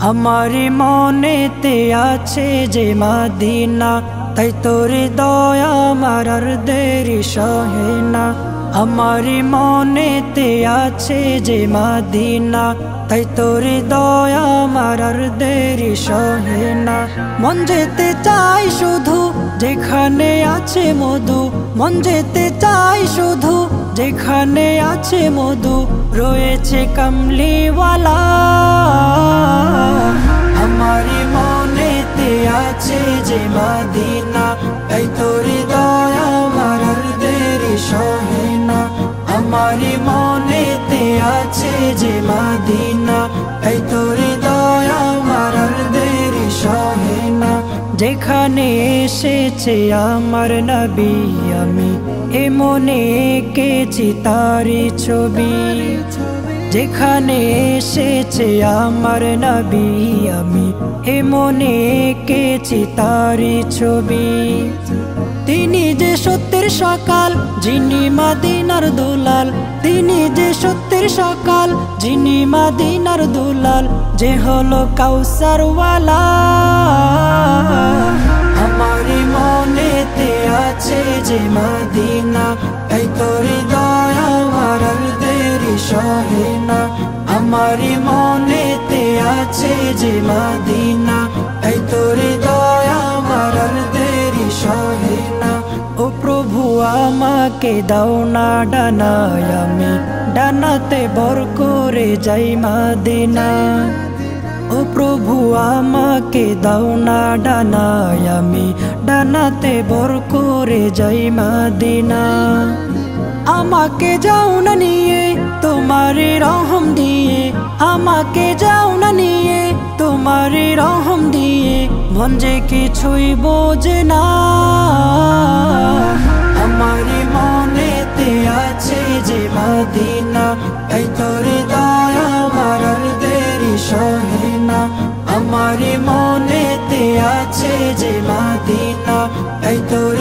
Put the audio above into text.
আমারি মনেতে আছে যে মদিনা, তাই তোর দয়া আমার আর দেরি সহে না। আমারি মনেতে আছে যে মদিনা, তাই তোর দয়া আমার আর দেরি সহে না। মন যেতে চাই শুধু যেখানে আছে মধু, মন যেতে চাই শুধু যেখানে আছে মধু, রয়েছে কামলিওয়ালা। আমারি মনেতে আছে যে মদিনা, তাই তোর দয়া আমার আর দেরি সহে না। আমারি মনেতে আছে যে মদিনা, তাই তোর দয়া আমার আর দেরি সহে না। যেখানে এসেছে আমার নবী আমি এ মনে এঁকেছি তারি ছবি। যেখানে এসেছে আমার নবী আমি এ মনে এঁকেছি তারি ছবি। তিনি যে সত্যের সকাল যিনি মদিনার দুলাল, তিনি যে সত্যের সকাল যিনি মদিনার দুলাল, যে হলো কাউসারওয়ালা। আমারি মনেতে আছে যে মদিনা, তাই তোর দয়া আমার আর দেরি সহে না। আমারি মনেতে আছে যে মদিনা, তাই তোর দয়া আমার আর দেরি সহে না। ও প্রভু আমাকে দাও না ডানায়, আমি ডানাতে বর করে যাই মদিনা। ও প্রভু আমাকে দাও না ডানায়, আমি ডানাতে বর করে যাই মদিনা। আমাকে যাও না নিয়ে তোমারি রহম দিয়ে, আমাকে যাও না নিয়ে তোমারি রহম দিয়ে, মন যে কিছুই বোঝে না। আমারি মনেতে আছে যে মদিনা, তাই তোর দয়া আমার আর দেরি সহে না। আমারি মনেতে আছে যে মদিনা, তাই তোর